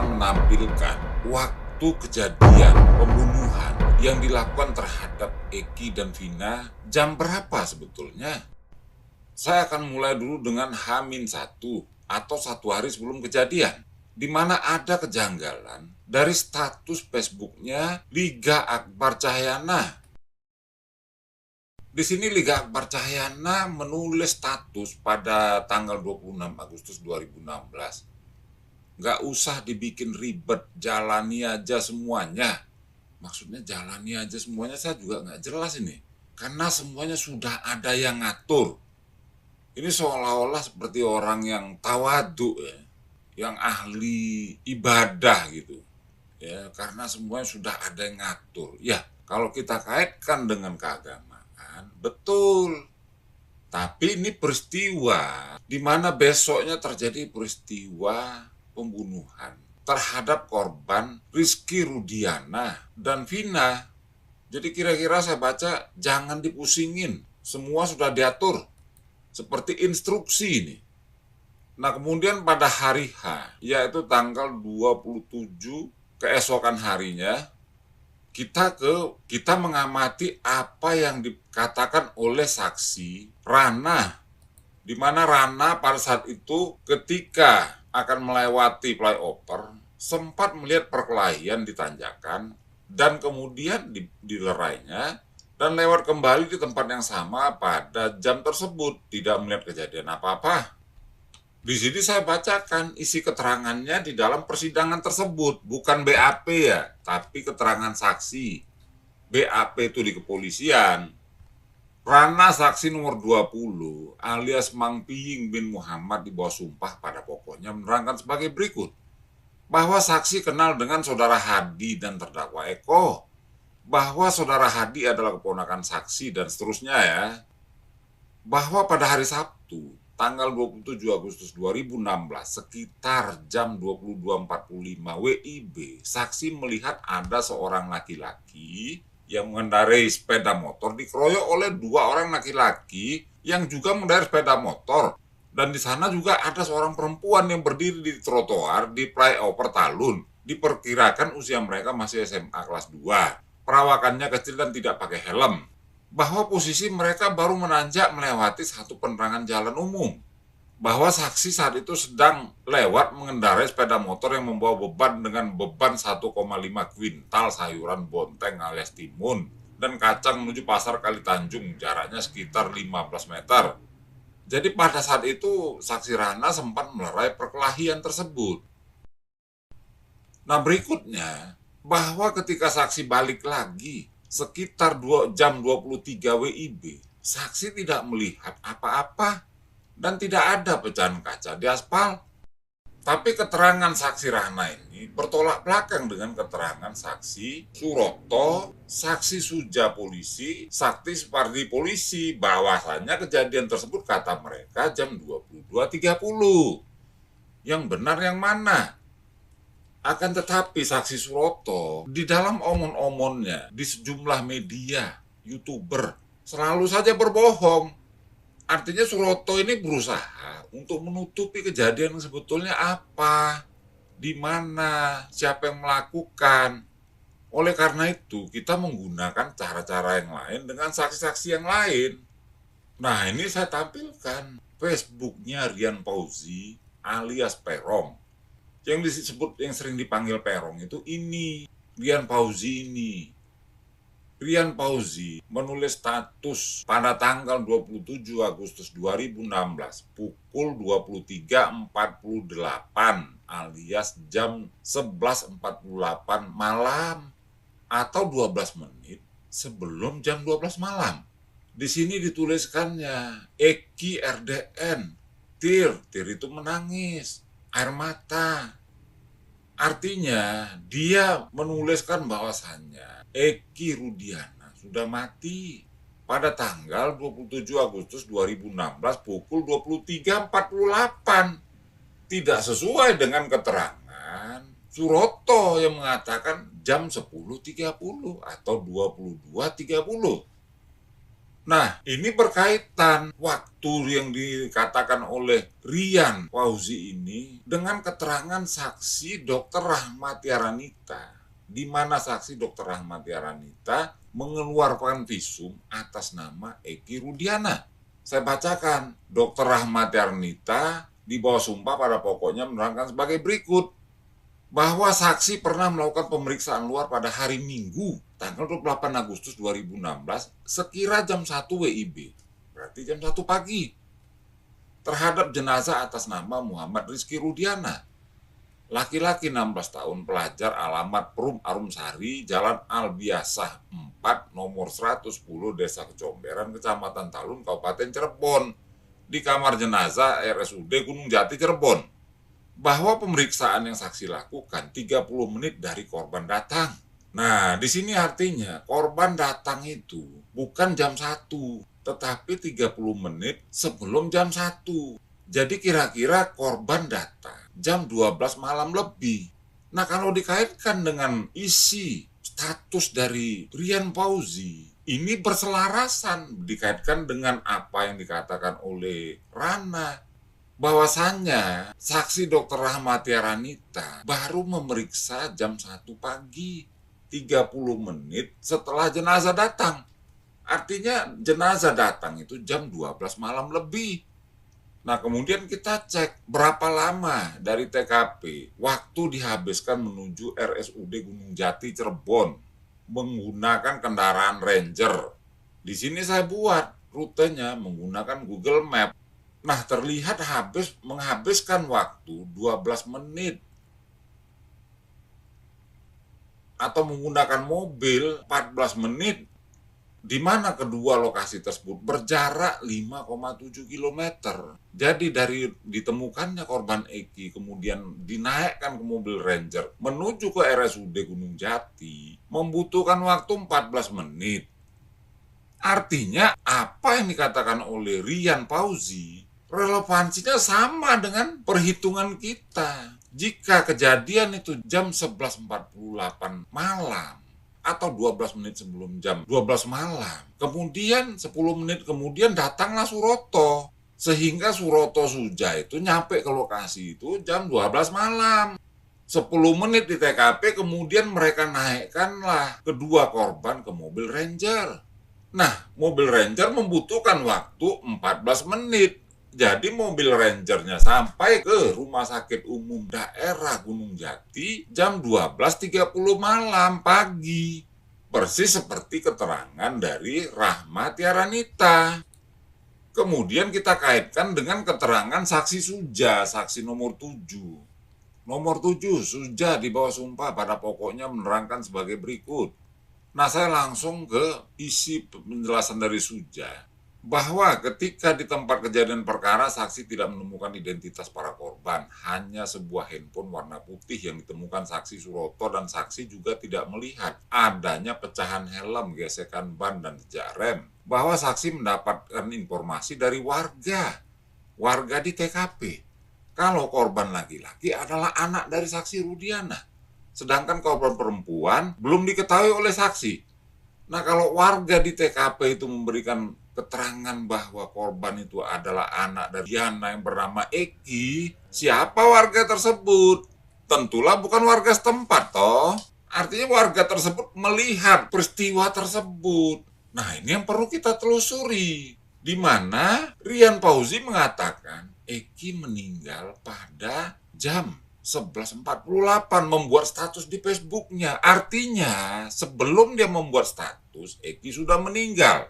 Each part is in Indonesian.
akan menampilkan waktu kejadian pembunuhan yang dilakukan terhadap Eki dan Vina jam berapa sebetulnya. Saya akan mulai dulu dengan H-1 atau 1 hari sebelum kejadian, di mana ada kejanggalan dari status Facebooknya Liga Akbar Cahyana. Di sini Liga Akbar Cahyana menulis status pada tanggal 26 Agustus 2016. Nggak usah dibikin ribet, jalani aja semuanya. Maksudnya jalani aja semuanya, saya juga nggak jelas ini. Karena semuanya sudah ada yang ngatur. Ini seolah-olah seperti orang yang tawadu ya, yang ahli ibadah gitu. Ya, karena semuanya sudah ada yang ngatur. Ya, kalau kita kaitkan dengan keagamaan, betul. Tapi ini peristiwa di mana besoknya terjadi peristiwa pembunuhan terhadap korban Rizky Rudiana dan Vina. Jadi kira-kira saya baca, jangan dipusingin, semua sudah diatur seperti instruksi ini. Nah, kemudian pada hari H, yaitu tanggal 27 keesokan harinya, kita mengamati apa yang dikatakan oleh saksi Rana, di mana Rana pada saat itu ketika akan melewati flyover sempat melihat perkelahian di tanjakan dan kemudian dilerainya dan lewat kembali di tempat yang sama pada jam tersebut, tidak melihat kejadian apa-apa. Di sini saya bacakan isi keterangannya di dalam persidangan tersebut, bukan BAP ya, tapi keterangan saksi. BAP itu di kepolisian. Rana saksi nomor 20 alias Mang Piying bin Muhammad di bawah sumpah pada pokoknya menerangkan sebagai berikut. Bahwa saksi kenal dengan saudara Hadi dan terdakwa Eko. Bahwa saudara Hadi adalah keponakan saksi dan seterusnya ya. Bahwa pada hari Sabtu, tanggal 27 Agustus 2016 sekitar jam 22.45 WIB, saksi melihat ada seorang laki-laki yang mengendarai sepeda motor dikeroyok oleh 2 orang laki-laki yang juga mengendarai sepeda motor. Dan di sana juga ada seorang perempuan yang berdiri di trotoar di flyover Talun. Diperkirakan usia mereka masih SMA kelas 2. Perawakannya kecil dan tidak pakai helm. Bahwa posisi mereka baru menanjak melewati satu penerangan jalan umum. Bahwa saksi saat itu sedang lewat mengendarai sepeda motor yang membawa beban dengan beban 1,5 kuintal sayuran bonteng alias timun dan kacang menuju pasar Kali Tanjung, jaraknya sekitar 15 meter. Jadi pada saat itu saksi Rana sempat melerai perkelahian tersebut. Nah, berikutnya, bahwa ketika saksi balik lagi sekitar jam 23 WIB, saksi tidak melihat apa-apa dan tidak ada pecahan kaca di aspal. Tapi keterangan saksi Rana ini bertolak belakang dengan keterangan saksi Suroto, saksi Suja polisi, saksi Supardi polisi, bahwasannya kejadian tersebut kata mereka jam 22.30. Yang benar yang mana? Akan tetapi saksi Suroto di dalam omon-omonnya di sejumlah media, YouTuber, selalu saja berbohong. Artinya Suroto ini berusaha untuk menutupi kejadian yang sebetulnya apa, di mana, siapa yang melakukan. Oleh karena itu, kita menggunakan cara-cara yang lain dengan saksi-saksi yang lain. Nah, ini saya tampilkan Facebooknya Rian Pauzi alias Perong. Yang disebut, yang sering dipanggil Perong itu ini, Rian Pauzi ini. Rian Pauzi menulis status pada tanggal 27 Agustus 2016 pukul 23.48 alias jam 11.48 malam atau 12 menit sebelum jam 12 malam. Di sini dituliskannya Eki RDN, Tir itu menangis, air mata. Artinya dia menuliskan bahwasannya Eki Rudiana sudah mati pada tanggal 27 Agustus 2016 pukul 23.48. Tidak sesuai dengan keterangan Suroto yang mengatakan jam 10.30 atau 22.30. Nah, ini berkaitan waktu yang dikatakan oleh Rian Fauzi ini dengan keterangan saksi Dr. Rahmati Aranita, di mana saksi Dr. Rahmati Aranita mengeluarkan visum atas nama Eki Rudiana. Saya bacakan, Dr. Rahmati Aranita di bawah sumpah pada pokoknya menerangkan sebagai berikut, bahwa saksi pernah melakukan pemeriksaan luar pada hari Minggu, tanggal 28 Agustus 2016, sekira jam 1 WIB, berarti jam 1 pagi, terhadap jenazah atas nama Muhammad Rizky Rudiana, laki-laki 16 tahun, pelajar, alamat Perum Arumsari, Jalan Albiasah 4, nomor 110, Desa Kecomberan, Kecamatan Talun, Kabupaten Cirebon, di kamar jenazah RSUD Gunung Jati, Cirebon. Bahwa pemeriksaan yang saksi lakukan 30 menit dari korban datang. Nah, di sini artinya korban datang itu bukan jam 1, tetapi 30 menit sebelum jam 1. Jadi kira-kira korban datang jam 12 malam lebih. Nah, kalau dikaitkan dengan isi status dari Rian Fauzi, ini berselarasan dikaitkan dengan apa yang dikatakan oleh Rana. Bahwasannya saksi Dr. Rahmati Aranita baru memeriksa jam 1 pagi, 30 menit setelah jenazah datang. Artinya jenazah datang itu jam 12 malam lebih. Nah, kemudian kita cek berapa lama dari TKP waktu dihabiskan menuju RSUD Gunung Jati, Cirebon menggunakan kendaraan Ranger. Di sini saya buat rutenya menggunakan Google Map. Nah, terlihat menghabiskan waktu 12 menit. Atau menggunakan mobil 14 menit. Di mana kedua lokasi tersebut berjarak 5,7 km. Jadi dari ditemukannya korban Eki kemudian dinaikkan ke mobil Ranger menuju ke RSUD Gunung Jati membutuhkan waktu 14 menit. Artinya apa yang dikatakan oleh Rian Fauzi relevansinya sama dengan perhitungan kita. Jika kejadian itu jam 11.48 malam atau 12 menit sebelum jam 12 malam, kemudian 10 menit kemudian datanglah Suroto, sehingga Suroto Suja itu nyampe ke lokasi itu jam 12 malam. 10 menit di TKP, kemudian mereka naikkanlah kedua korban ke mobil Ranger. Nah, mobil Ranger membutuhkan waktu 14 menit. Jadi mobil Rangernya sampai ke Rumah Sakit Umum Daerah Gunung Jati jam 12.30 malam pagi. Persis seperti keterangan dari Rahmati Aranita. Kemudian kita kaitkan dengan keterangan saksi Suja, saksi nomor 7. Nomor 7, Suja di bawah sumpah pada pokoknya menerangkan sebagai berikut. Nah, saya langsung ke isi penjelasan dari Suja. Bahwa ketika di tempat kejadian perkara saksi tidak menemukan identitas para korban, hanya sebuah handphone warna putih yang ditemukan saksi Suroto, dan saksi juga tidak melihat adanya pecahan helm, gesekan ban, dan jejak rem. Bahwa saksi mendapatkan informasi dari warga di TKP kalau korban laki-laki adalah anak dari saksi Rudiana, sedangkan korban perempuan belum diketahui oleh saksi. Nah, kalau warga di TKP itu memberikan keterangan bahwa korban itu adalah anak dari Diana yang bernama Eki, siapa warga tersebut? Tentulah bukan warga setempat, toh. Artinya warga tersebut melihat peristiwa tersebut. Nah, ini yang perlu kita telusuri. Di mana Rian Fauzi mengatakan Eki meninggal pada jam 11.48 membuat status di Facebooknya. Artinya sebelum dia membuat status, Eki sudah meninggal.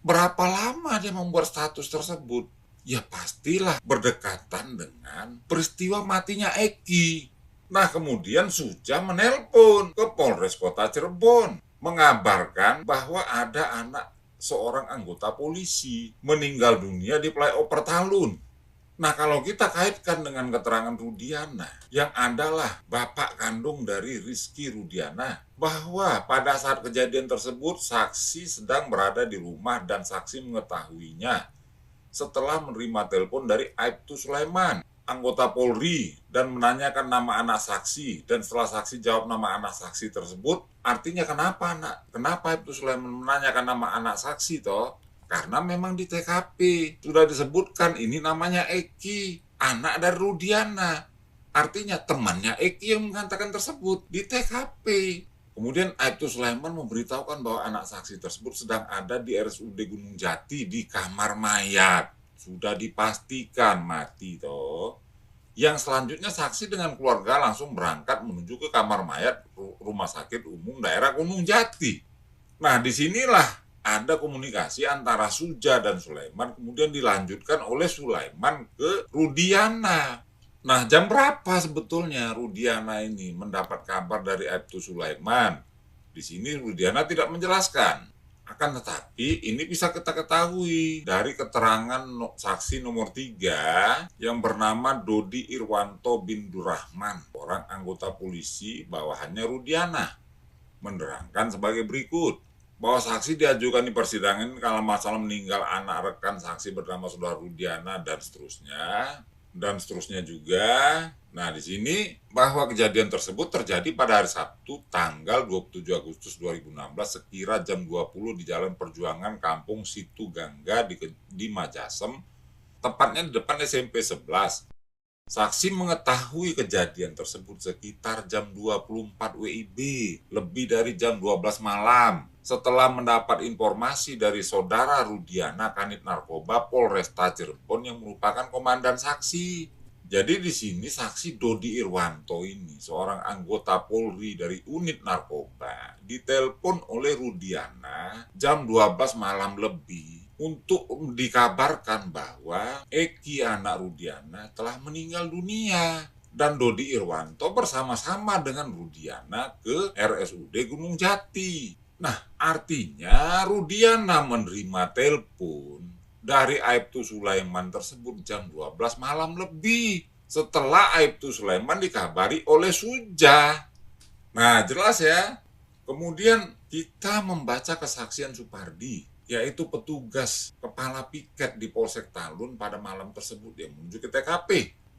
Berapa lama dia membuat status tersebut? Ya pastilah berdekatan dengan peristiwa matinya Eki. Nah, kemudian Suja menelpon ke Polres Kota Cirebon mengabarkan bahwa ada anak seorang anggota polisi meninggal dunia di flyover Talun. Nah, kalau kita kaitkan dengan keterangan Rudiana, yang adalah bapak kandung dari Rizky Rudiana, bahwa pada saat kejadian tersebut, saksi sedang berada di rumah dan saksi mengetahuinya setelah menerima telepon dari Aibtu Sulaiman, anggota Polri, dan menanyakan nama anak saksi. Dan setelah saksi jawab nama anak saksi tersebut, artinya kenapa Aibtu Sulaiman menanyakan nama anak saksi, toh? Karena memang di TKP sudah disebutkan ini namanya Eki, anak dari Rudiana. Artinya temannya Eki yang mengatakan tersebut di TKP. Kemudian Aibtu Sulaiman memberitahukan bahwa anak saksi tersebut sedang ada di RSUD Gunung Jati di kamar mayat. Sudah dipastikan mati toh. Yang selanjutnya saksi dengan keluarga langsung berangkat menuju ke kamar mayat Rumah Sakit Umum Daerah Gunung Jati. Nah, disinilah ada komunikasi antara Suja dan Sulaiman, kemudian dilanjutkan oleh Sulaiman ke Rudiana. Nah, jam berapa sebetulnya Rudiana ini mendapat kabar dari Aibtu Sulaiman? Di sini Rudiana tidak menjelaskan. Akan tetapi ini bisa kita ketahui dari keterangan saksi nomor 3 yang bernama Dodi Irwanto bin Durrahman, orang anggota polisi bawahannya Rudiana, menerangkan sebagai berikut. Bahwa saksi diajukan di persidangan kalau masalah meninggal anak rekan saksi bernama saudara Rudiana dan seterusnya juga. Nah, di sini bahwa kejadian tersebut terjadi pada hari Sabtu tanggal 27 Agustus 2016 sekira jam 20 di Jalan Perjuangan Kampung Situ Gangga di Majasem, tepatnya di depan SMP 11. Saksi mengetahui kejadian tersebut sekitar jam 24 WIB, lebih dari jam 12 malam, setelah mendapat informasi dari saudara Rudiana Kanit Narkoba Polresta Cirebon yang merupakan komandan saksi. Jadi di sini saksi Dodi Irwanto ini, seorang anggota Polri dari unit narkoba, ditelepon oleh Rudiana jam 12 malam lebih untuk dikabarkan bahwa Eki anak Rudiana telah meninggal dunia. Dan Dodi Irwanto bersama-sama dengan Rudiana ke RSUD Gunung Jati. Nah, artinya Rudiana menerima telepon dari Aibtu Sulaiman tersebut jam 12 malam lebih. Setelah Aibtu Sulaiman dikabari oleh Suja. Nah, jelas ya. Kemudian kita membaca kesaksian Supardi, yaitu petugas kepala piket di Polsek Talun pada malam tersebut yang menuju ke TKP.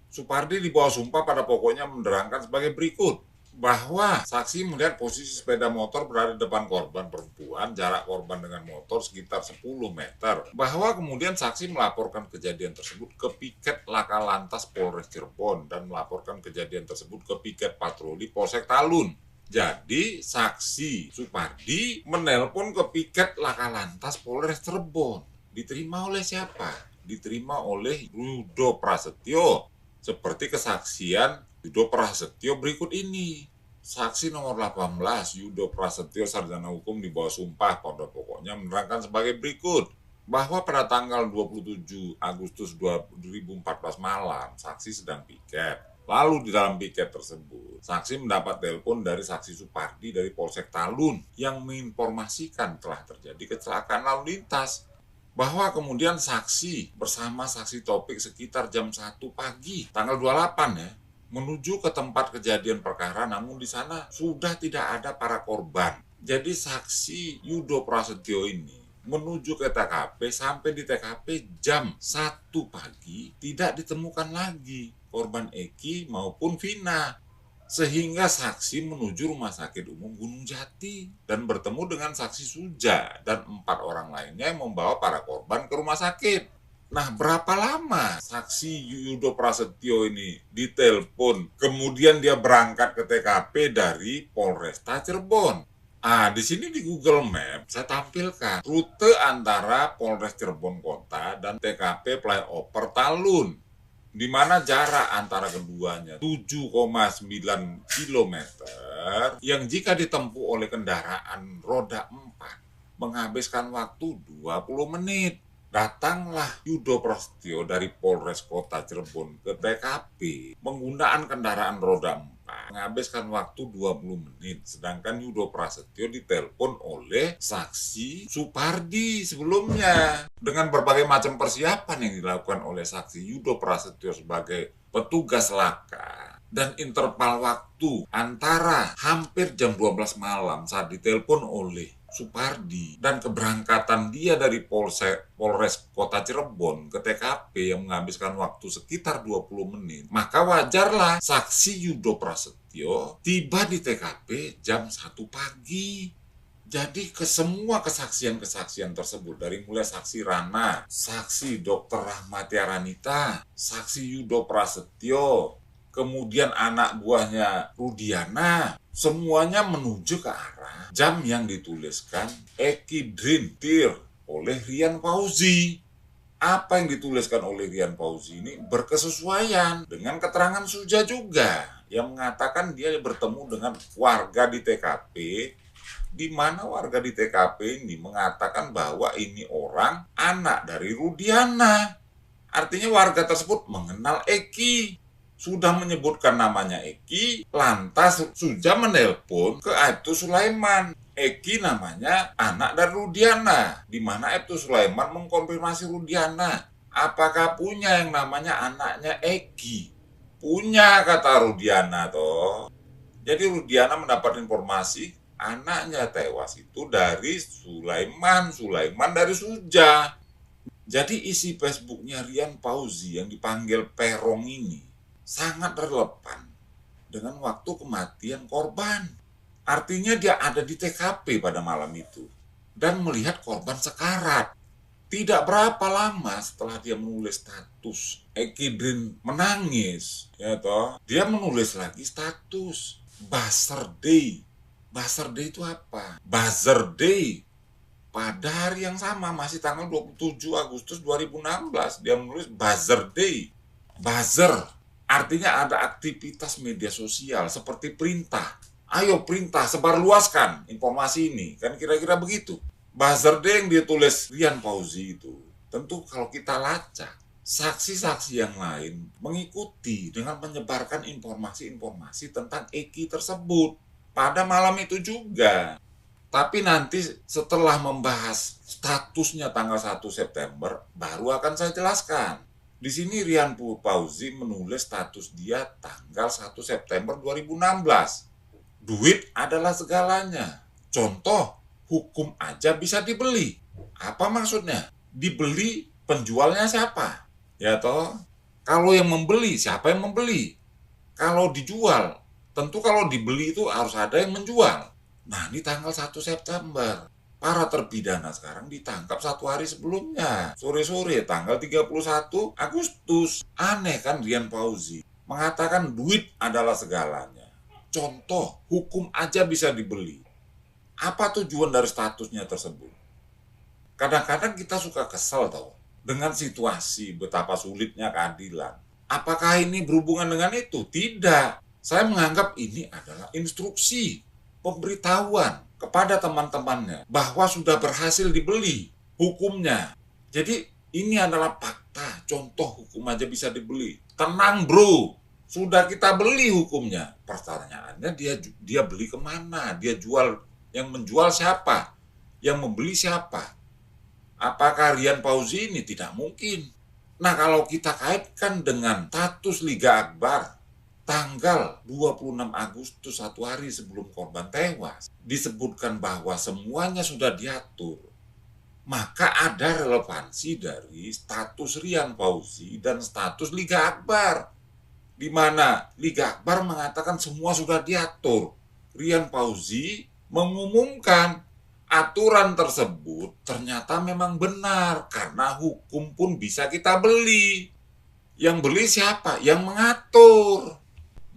Supardi di bawah sumpah pada pokoknya menerangkan sebagai berikut. Bahwa saksi melihat posisi sepeda motor berada di depan korban perempuan, jarak korban dengan motor sekitar 10 meter. Bahwa kemudian saksi melaporkan kejadian tersebut ke piket Laka Lantas Polres Cirebon dan melaporkan kejadian tersebut ke piket patroli Polsek Talun. Jadi saksi Supardi menelpon ke piket Laka Lantas Polres Cirebon. Diterima oleh siapa? Diterima oleh Yudo Prasetyo. Seperti kesaksian Yudo Prasetyo berikut ini. Saksi nomor 18 Yudo Prasetyo sarjana hukum di bawah sumpah pada pokoknya menerangkan sebagai berikut. Bahwa pada tanggal 27 Agustus 2014 malam saksi sedang piket. Lalu di dalam piket tersebut, saksi mendapat telepon dari saksi Supardi dari Polsek Talun yang menginformasikan telah terjadi kecelakaan lalu lintas. Bahwa kemudian saksi bersama saksi Topik sekitar jam 1 pagi, tanggal 28 ya, menuju ke tempat kejadian perkara, namun di sana sudah tidak ada para korban. Jadi saksi Yudo Prasetyo ini menuju ke TKP, sampai di TKP jam 1 pagi tidak ditemukan lagi korban Eki maupun Vina. Sehingga saksi menuju Rumah Sakit Umum Gunung Jati dan bertemu dengan saksi Suja dan 4 orang lainnya yang membawa para korban ke rumah sakit. Nah, berapa lama saksi Yudo Prasetyo ini ditelepon, kemudian dia berangkat ke TKP dari Polresta Cirebon. Di sini di Google Map saya tampilkan rute antara Polres Cirebon Kota dan TKP Flyover Talun, di mana jarak antara keduanya 7,9 km yang jika ditempuh oleh kendaraan roda 4 menghabiskan waktu 20 menit. Datanglah Yudo Prasetyo dari Polres Kota Cirebon ke TKP menggunakan kendaraan roda 4 menghabiskan waktu 20 menit. Sedangkan Yudo Prasetyo ditelepon oleh saksi Supardi sebelumnya. Dengan berbagai macam persiapan yang dilakukan oleh saksi Yudo Prasetyo sebagai petugas laka dan interval waktu antara hampir jam 12 malam saat ditelepon oleh Supardi dan keberangkatan dia dari Polres Kota Cirebon ke TKP yang menghabiskan waktu sekitar 20 menit, maka wajarlah saksi Yudo Prasetyo tiba di TKP jam 1 pagi. Jadi ke semua kesaksian-kesaksian tersebut, dari mulai saksi Rana, saksi Dr. Rahmati Aranita, saksi Yudo Prasetyo, kemudian anak buahnya Rudiana, semuanya menuju ke arah jam yang dituliskan Eki Drintir oleh Rian Fauzi. Apa yang dituliskan oleh Rian Fauzi ini berkesesuaian dengan keterangan Suja juga, yang mengatakan dia bertemu dengan warga di TKP, di mana warga di TKP ini mengatakan bahwa ini orang anak dari Rudiana. Artinya warga tersebut mengenal Eki, sudah menyebutkan namanya Eki, lantas Suja menelpon ke Aibtu Sulaiman. Eki namanya anak dari Rudiana, di mana Aibtu Sulaiman mengkonfirmasi Rudiana, apakah punya yang namanya anaknya Eki? Punya, kata Rudiana toh. Jadi Rudiana mendapat informasi anaknya tewas itu dari Sulaiman dari Suja. Jadi isi Facebooknya Rian Fauzi yang dipanggil Perong ini sangat relevan dengan waktu kematian korban. Artinya dia ada di TKP pada malam itu dan melihat korban sekarat. Tidak berapa lama setelah dia menulis status Eki Drin menangis, ya toh, dia menulis lagi status Buzzer Day. Buzzer Day itu apa? Buzzer Day. Pada hari yang sama, masih tanggal 27 Agustus 2016, dia menulis Buzzer Day. Buzzer artinya ada aktivitas media sosial seperti perintah. Ayo perintah, sebarluaskan informasi ini. Kan kira-kira begitu. Buzzer Day yang ditulis Rian Fauzi itu, tentu kalau kita lacak, saksi-saksi yang lain mengikuti dengan menyebarkan informasi-informasi tentang Eki tersebut pada malam itu juga. Tapi nanti setelah membahas statusnya tanggal 1 September, baru akan saya jelaskan. Di sini Rian Fauzi menulis status dia tanggal 1 September 2016. Duit adalah segalanya. Contoh, hukum aja bisa dibeli. Apa maksudnya? Dibeli, penjualnya siapa? Ya toh? Kalau yang membeli, siapa yang membeli? Kalau dijual, tentu kalau dibeli itu harus ada yang menjual. Nah, ini tanggal 1 September. Para terpidana sekarang ditangkap 1 hari sebelumnya. Sore-sore, tanggal 31 Agustus. Aneh kan Rian Fauzi mengatakan duit adalah segalanya. Contoh, hukum aja bisa dibeli. Apa tujuan dari statusnya tersebut? Kadang-kadang kita suka kesel tau dengan situasi betapa sulitnya keadilan. Apakah ini berhubungan dengan itu? Tidak. Saya menganggap ini adalah instruksi, pemberitahuan kepada teman-temannya bahwa sudah berhasil dibeli hukumnya. Jadi ini adalah fakta, contoh hukum aja bisa dibeli. Tenang bro, sudah kita beli hukumnya. Pertanyaannya dia beli kemana? Dia jual, yang menjual siapa? Yang membeli siapa? Apakah Rian Fauzi ini? Tidak mungkin. Nah, kalau kita kaitkan dengan status Liga Akbar, tanggal 26 Agustus, 1 hari sebelum korban tewas, disebutkan bahwa semuanya sudah diatur. Maka ada relevansi dari status Rian Fauzi dan status Liga Akbar, di mana Liga Akbar mengatakan semua sudah diatur. Rian Fauzi mengumumkan aturan tersebut ternyata memang benar, karena hukum pun bisa kita beli. Yang beli siapa? Yang mengatur.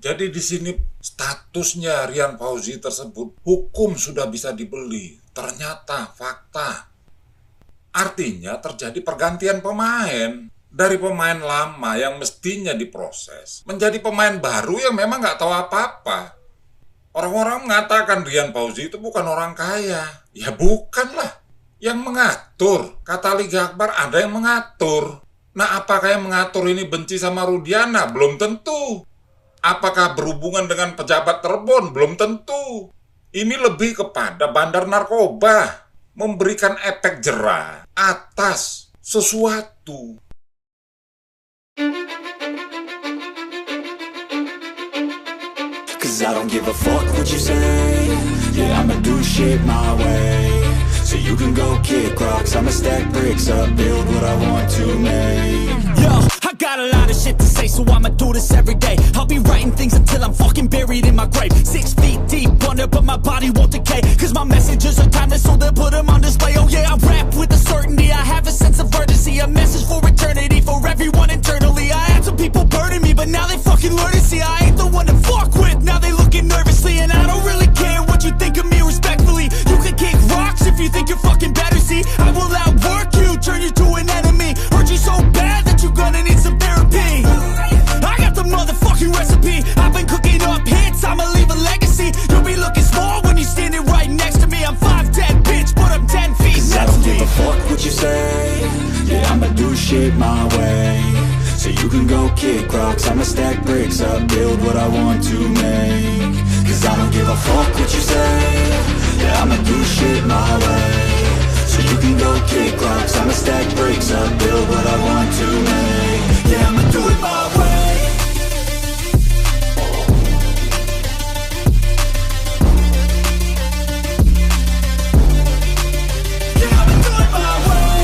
Jadi di sini statusnya Rian Fauzi tersebut, hukum sudah bisa dibeli. Ternyata fakta. Artinya terjadi pergantian pemain. Dari pemain lama yang mestinya diproses, menjadi pemain baru yang memang nggak tahu apa-apa. Orang-orang mengatakan Rian Fauzi itu bukan orang kaya. Ya bukanlah. Yang mengatur. Kata Liga Akbar ada yang mengatur. Nah, apakah yang mengatur ini benci sama Rudiana? Belum tentu. Apakah berhubungan dengan pejabat Cirebon? Belum tentu. Ini lebih kepada bandar narkoba, memberikan efek jera atas sesuatu. Cause I don't give a fuck what you say. Yeah, I'ma do shit my way. So you can go kick rocks, I'ma stack bricks up, build what I want to make. Yo, I got a lot of shit to say, so I'ma do this every day. I'll be writing things until I'm fucking buried in my grave. 6 feet deep under, but my body won't decay, cause my messages are timeless, so they'll put them on display. Oh yeah, I rap with a certainty, I have a sense of urgency, a message for eternity, for everyone internally. I had some people burning me, but now they fucking learn to see I ain't the one to fuck with. Now they looking nervously, and I don't really care what you think of me, respectfully. You can kick rocks if you think you're fucking better, see I will outwork you, turn you to an enemy. Hurt you so bad that you're gonna need some therapy. I got the motherfucking recipe, I've been cooking up hits, I'ma leave a legacy. You'll be looking small when you're standing right next to me. I'm 5'10", bitch, but I'm 10 feet next to me. I don't give a fuck what you say, yeah, I'ma do shit my way. So you can go kick rocks, I'ma stack bricks up, build what I want to make. Cause I don't give a fuck what you say, yeah, I'ma do shit my way. So you can go kick rocks, I'ma stack bricks up, build what I want to make. Yeah, I'ma do it my way. Yeah, I'ma do it my way.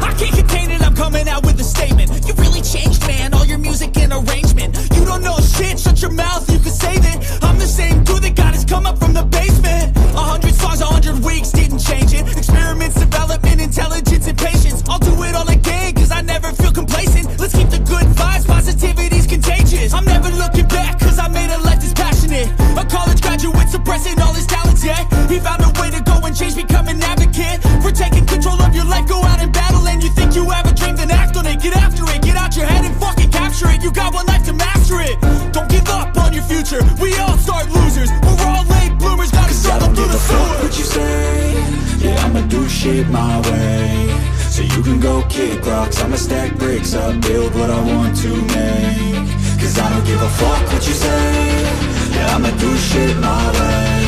I can't contain it, I'm coming out with a statement. You really changed, man, all your music and arrangement. You don't know shit, shut your mouth, you can save it. I'm the same dude that got his come up from the basement. 100 songs, 100 weeks, didn't change it. Experiments, development, intelligence, and patience. I'll do it all again, cause I never feel complacent. Let's keep the good vibes, positivity's contagious. I'm never looking back, cause I made a life that's passionate. A college graduate suppressing all his talents, yeah. He found a way to go and change, become an advocate for taking control of your life, go out and battle. And you think you have a dream, then act on it. Get after it, get out your head and fucking capture it. You got one life to master it. Don't give up on your future, we all start losers. We're all late bloomers, gotta struggle through the sewer. What you say, yeah, I'ma do shit my way. So you can go kick rocks, I'ma stack bricks up, build what I want to make. Cause I don't give a fuck what you say, yeah, I'ma do shit my way.